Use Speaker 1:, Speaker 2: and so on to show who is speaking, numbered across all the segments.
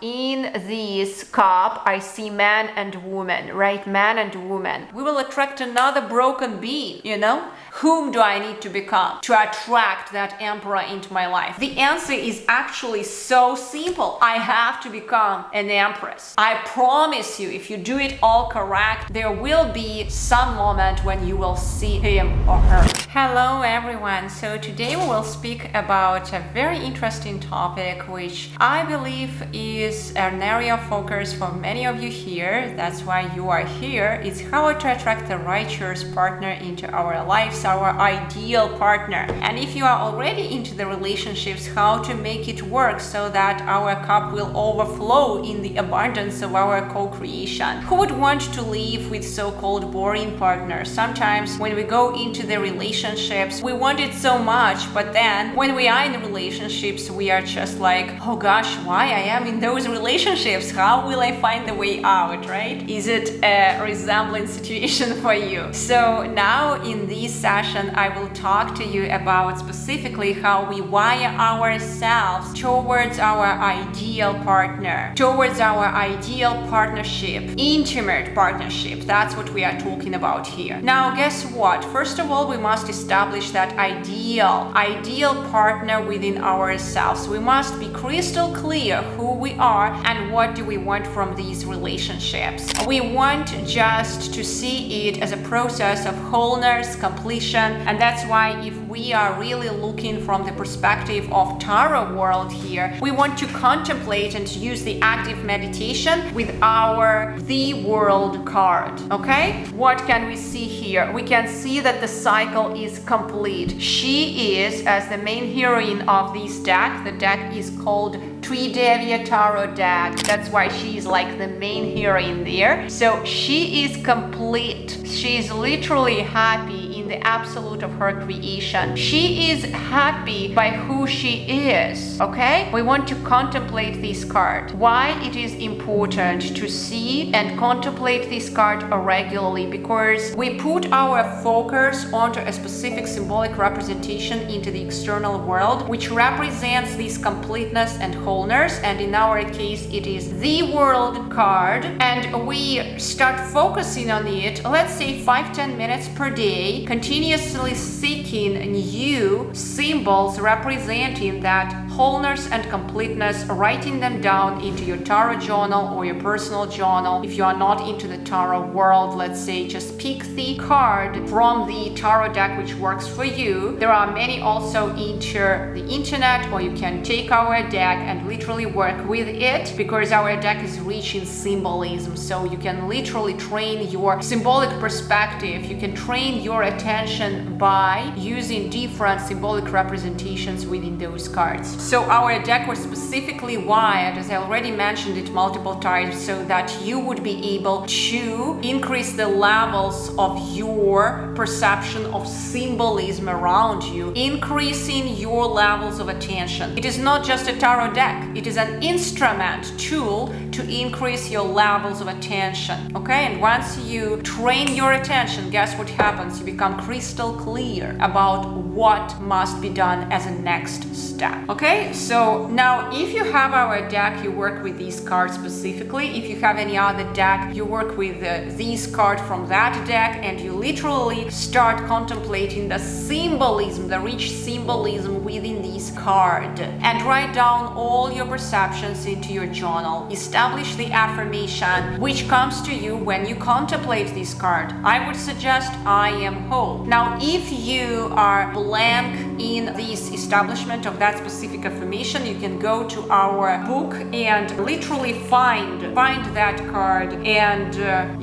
Speaker 1: in this cup I see man and woman, right? Man and woman. We will attract another broken being, you know? Whom do I need to become to attract that emperor into my life? The answer is actually so simple. I have to become an empress. I promise you, if you do it all correct, there will be some moment when you will see him or her. Hello everyone. So today we will speak about a very interesting topic, which I believe is an area of focus for many of you here. That's why you are here. It's how to attract the righteous partner into our lives, our ideal partner. And if you are already into the relationships, how to make it work so that our cup will overflow in the abundance of our co-creation. Who would want to live with so-called boring partners? Sometimes when we go into the relationships, we want it so much, but then when we are in the relationships, we are just like, oh gosh, why I am in those relationships? How will I find the way out, right? Is it a resembling situation for you? So now in this session, I will talk to you about specifically how we wire ourselves towards our ideal partner, towards our ideal partnership, intimate partnership. That's what we are talking about here. Now, guess what? First of all, we must establish that ideal partner within ourselves. We must be crystal clear who we are and what do we want from these relationships. We want just to see it as a process of wholeness, completion, and that's why if we are really looking from the perspective of tarot world here, we want to contemplate and use the active meditation with our The World card. Okay? What can we see here? We can see that the cycle is complete. She is, as the main heroine of this deck, the deck is called Tridevia Tarot deck. That's why she is like the main heroine there. So she is complete. She is literally happy in the absolute of her creation. She is happy by who she is. Okay? We want to contemplate this card. Why it is important to see and contemplate this card regularly? Because we put our focus onto a specific symbolic representation into the external world, which represents this completeness and wholeness. And in our case, it is the World card. And we start focusing on it, let's say 5-10 minutes per day, continuously seeking new symbols representing that wholeness and completeness, writing them down into your tarot journal or your personal journal. If you are not into the tarot world, let's say just pick the card from the tarot deck which works for you. There are many also into the internet, or you can take our deck and literally work with it, because our deck is rich in symbolism. So you can literally train your symbolic perspective. You can train your attention by using different symbolic representations within those cards. So our deck was specifically wired, as I already mentioned it multiple times, so that you would be able to increase the levels of your perception of symbolism around you, increasing your levels of attention. It is not just a tarot deck, it is an instrument, tool to increase your levels of attention. Okay, and once you train your attention, guess what happens? You become crystal clear about what must be done as a next step. Okay, so now if you have our deck, you work with these cards specifically. If you have any other deck, you work with these cards from that deck, and you literally start contemplating the symbolism, the rich symbolism within this card, and write down all your perceptions into your journal. Establish the affirmation which comes to you when you contemplate this card. I would suggest I am whole. Now, if you are blank in this establishment of that specific affirmation, you can go to our book and literally find that card, and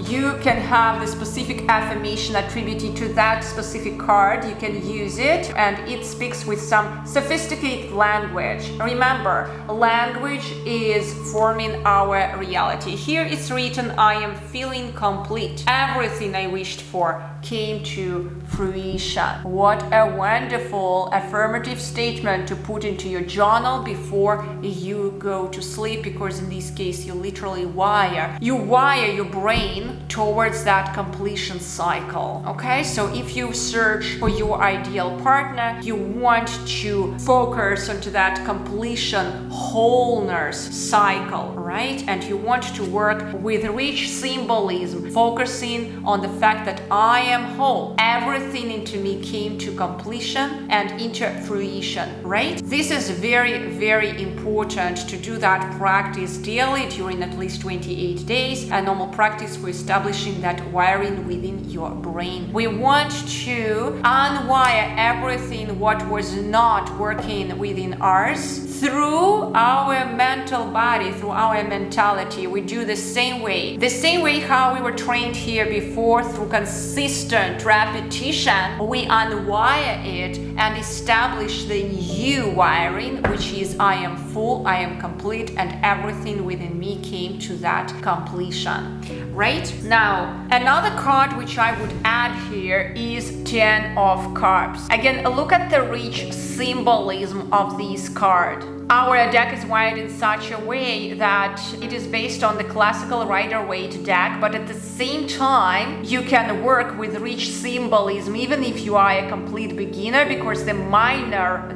Speaker 1: you can have the specific affirmation attributed to that specific card. You can use it, and it speaks with some sophisticated language. Remember, language is forming our reality. Here it's written, I am feeling complete. Everything I wished for came to fruition. What a wonderful affirmative statement to put into your journal before you go to sleep, because in this case you literally wire your brain towards that completion cycle. Okay, so if you search for your ideal partner, you want to focus onto that completion wholeness cycle, right? And you want to work with rich symbolism, focusing on the fact that I am whole. Everything into me came to completion and into fruition, right? This is very, very important to do that practice daily during at least 28 days, a normal practice for establishing that wiring within your brain. We want to unwire everything what was not working within ours through our mental body, through our mentality. We do the same way how we were trained here before, through consistent repetition. We unwire it and establish the new wiring, which is I am full, I am complete, and everything within me came to that completion. Right? Now, another card which I would add here is 10 of Cups. Again, look at the rich symbolism of this card. Our deck is wired in such a way that it is based on the classical Rider-Waite deck, but at the same time, you can work with rich symbolism even if you are a complete beginner, because the minor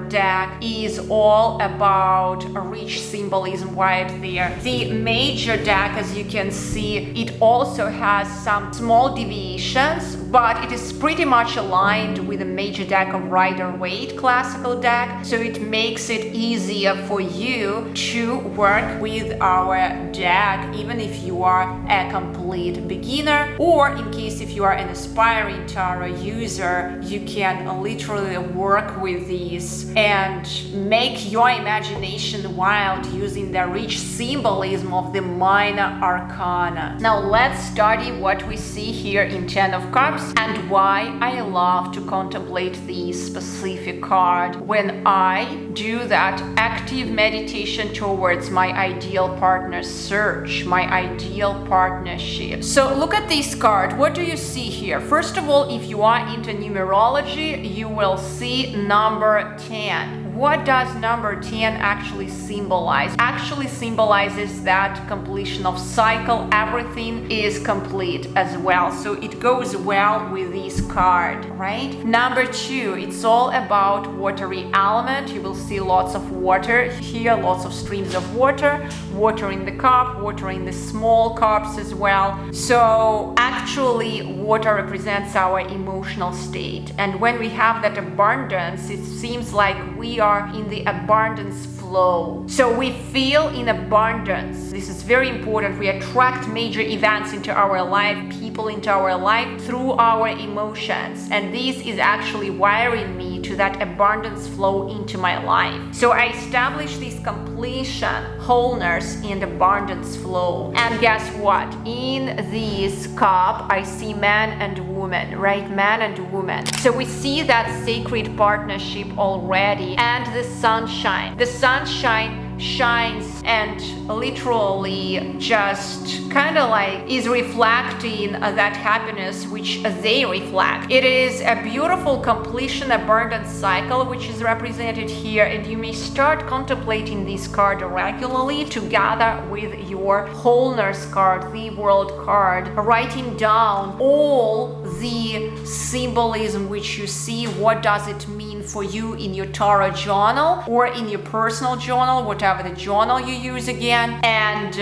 Speaker 1: deck is all about a rich symbolism wired there. The major deck, as you can see, it also has some small deviations, but it is pretty much aligned with the major deck of Rider-Waite classical deck, so it makes it easier for you to work with our deck even if you are a complete beginner, or in case if you are an aspiring tarot user, you can literally work with these and make your imagination wild using the rich symbolism of the minor arcana. Now let's study what we see here in 10 of Cups and why I love to contemplate this specific card when I do that active meditation towards my ideal partner search, my ideal partnership. So look at this card. What do you see here? First of all, if you are into numerology, you will see number 10. What does number 10 actually symbolize? Actually symbolizes that completion of cycle. Everything is complete as well. So it goes well with this card, right? Number 2, it's all about watery element. You will see lots of water here, lots of streams of water, water in the cup, water in the small cups as well. So actually water represents our emotional state. And when we have that abundance, it seems like we are in the abundance flow. So we feel in abundance. This is very important. We attract major events into our life, people into our life through our emotions. And this is actually wiring me to that abundance flow into my life. So I establish this completion, wholeness, and abundance flow. And guess what? In this cup, I see man and woman, right? Man and woman. So we see that sacred partnership already, and the sunshine. The sunshine shines and literally just kind of like is reflecting that happiness which they reflect. It is a beautiful completion abundance cycle which is represented here, and you may start contemplating this card regularly together with your wholeness card, the world card, writing down all the symbolism which you see. What does it mean for you in your tarot journal or in your personal journal, whatever the journal you use again. And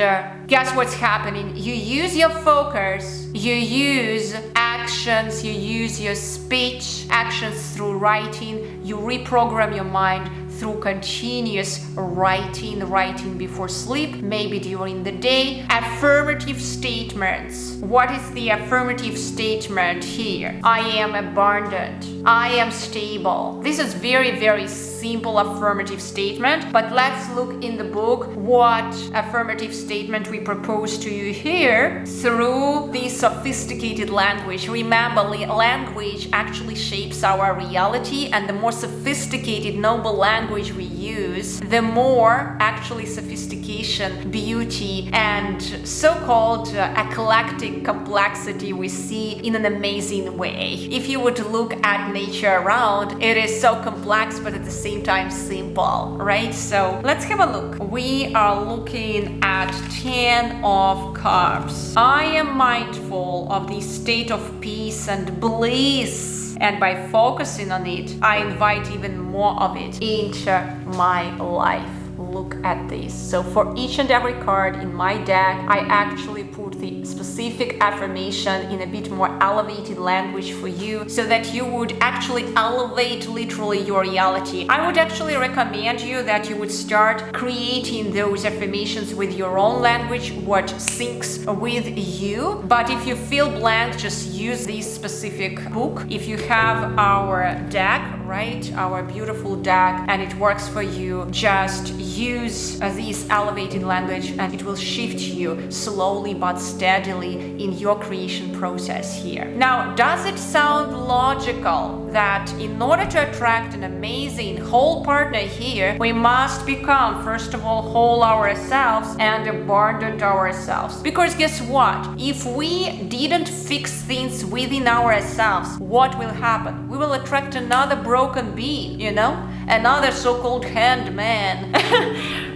Speaker 1: guess what's happening? You use your focus, you use actions, you use your speech, actions through writing, you reprogram your mind through continuous writing before sleep, maybe during the day. Affirmative statements. What is the affirmative statement here? I am abundant. I am stable. This is very, very simple. simple affirmative statement, but let's look in the book what affirmative statement we propose to you here through this sophisticated language. Remember, language actually shapes our reality, and the more sophisticated, noble language we use, the more actually sophistication, beauty, and so-called eclectic complexity we see in an amazing way. If you would look at nature around, it is so complex but at the same time simple, right? So let's have a look. We are looking at 10 of Cups. I am mindful of the state of peace and bliss, and by focusing on it, I invite even more of it into my life. Look at this. So for each and every card in my deck, I actually put the specific affirmation in a bit more elevated language for you, so that you would actually elevate literally your reality. I would actually recommend you that you would start creating those affirmations with your own language, what syncs with you. But if you feel blank, just use this specific book. If you have our deck, right, our beautiful deck, and it works for you, just use this elevated language and it will shift you slowly but steadily in your creation process here. Now, does it sound logical that in order to attract an amazing whole partner here, we must become, first of all, whole ourselves and abundant ourselves? Because guess what? If we didn't fix things within ourselves, what will happen? We will attract another broken being, another so-called hand man.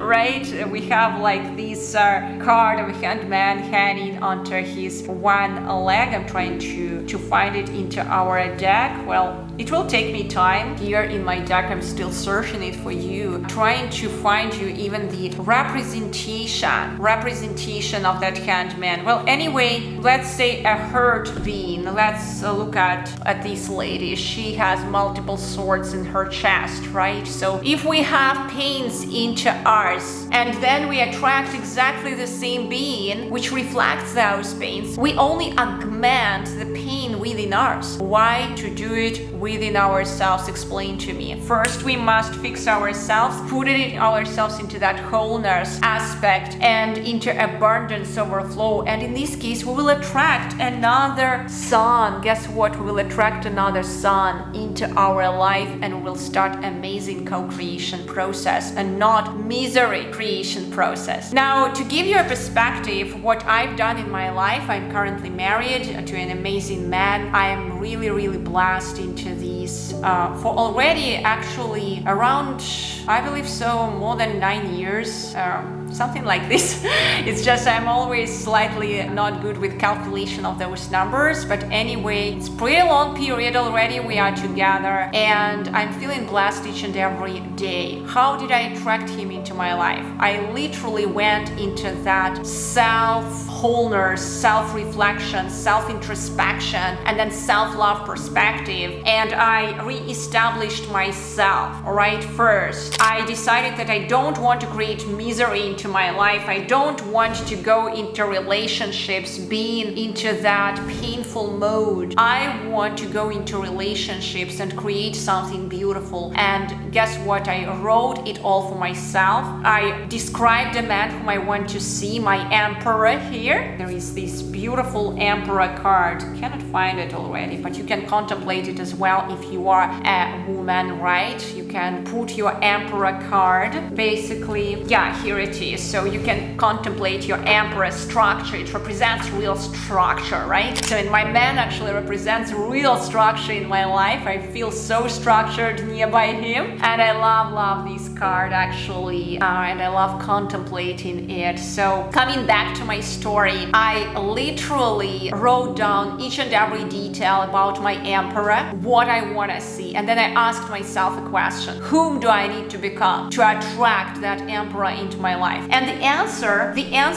Speaker 1: Right? We have like this card of a hand man hanging onto his one leg. I'm trying to find it into our deck. Well, it will take me time. Here in my deck, I'm still searching it for you, trying to find you even the representation of that hand man. Well, anyway, let's say a hurt being. Let's look at this lady. She has multiple swords in her chest, right? So if we have pains into ours, and then we attract exactly the same being which reflects those pains, we only augment the pain within ours. Why to do it within ourselves? Explain to me. First, we must fix ourselves, put ourselves into that wholeness aspect and into abundance, overflow. And in this case, we will attract another sun. Guess what? We will attract another sun into our life, and we'll start amazing co-creation process and not misery creation process. Now, to give you a perspective, what I've done in my life, I'm currently married to an amazing man. I am really, really blessed into these for already actually around, I believe so, more than 9 years. Something like this. It's just I'm always slightly not good with calculation of those numbers, but anyway, it's pretty long period already we are together, and I'm feeling blessed each and every day. How did I attract him into my life? I literally went into that self-wholeness, self-reflection, self-introspection, and then self-love perspective, and I re-established myself. Alright, first, I decided that I don't want to create misery into my life. I don't want to go into relationships being into that painful mode. I want to go into relationships and create something beautiful. And guess what? I wrote it all for myself. I described the man whom I want to see, my emperor here. There is this beautiful emperor card. Cannot find it already, but you can contemplate it as well if you are a woman, right? You can put your emperor card. Basically, yeah, here it is. So you can contemplate your emperor structure. It represents real structure, right? So my man actually represents real structure in my life. I feel so structured nearby him, and I love this card actually, and I love contemplating it. So coming back to my story, I literally wrote down each and every detail about my emperor, what I want to see, and then I asked myself a question: whom do I need to become to attract that emperor into my life? And the answer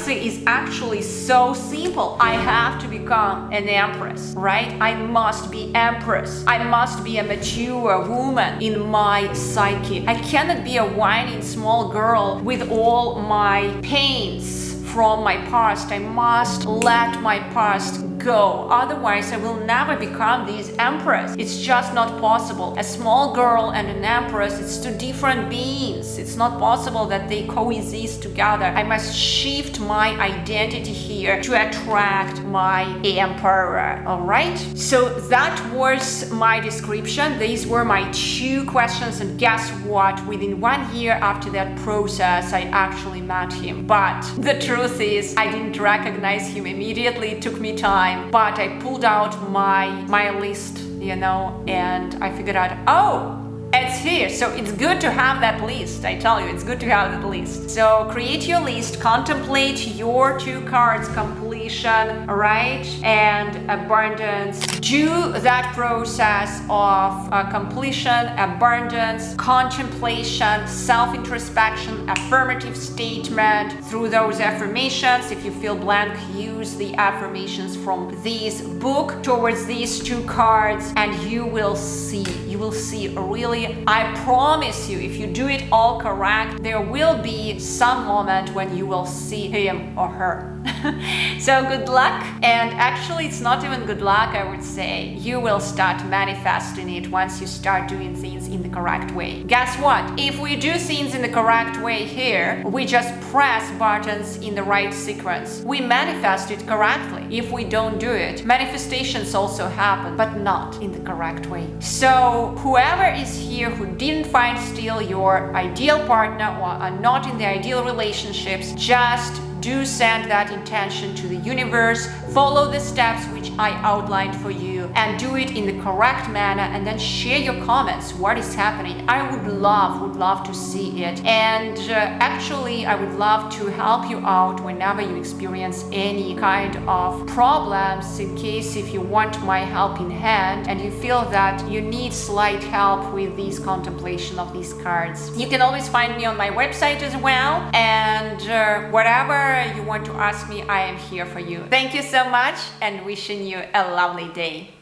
Speaker 1: is actually so simple. I have to become an empress, right? I must be empress. I must be a mature woman in my psyche. I cannot be a whining small girl with all my pains from my past. I must let my past go. Otherwise, I will never become this empress. It's just not possible. A small girl and an empress, it's two different beings. It's not possible that they coexist together. I must shift my identity here to attract my emperor. All right? So that was my description. These were my 2 questions, and guess what? Within 1 year after that process, I actually met him. But the truth is, I didn't recognize him immediately. It took me time, but I pulled out my list, and I figured out, oh, it's here. So it's good to have that list. I tell you, it's good to have that list. So create your list, contemplate your 2 cards, completion, right, and abundance. Do that process of completion, abundance, contemplation, self-introspection, affirmative statement through those affirmations. If you feel blank, use the affirmations from this book towards these 2 cards, and you will see really, I promise you, if you do it all correct, there will be some moment when you will see him or her. So good luck. And actually, it's not even good luck, I would say. You will start manifesting it once you start doing things in the correct way. Guess what? If we do things in the correct way here, we just press buttons in the right sequence. We manifest it correctly. If we don't do it, manifestations also happen, but not in the correct way. So whoever is here who didn't find still your ideal partner or are not in the ideal relationships, just do send that intention to the universe, follow the steps which I outlined for you, and do it in the correct manner, and then share your comments, what is happening. I would love to see it. And actually, I would love to help you out whenever you experience any kind of problems, in case if you want my help in hand and you feel that you need slight help with this contemplation of these cards. You can always find me on my website as well, and whatever you want to ask me, I am here for you. Thank you so much, and wishing you a lovely day.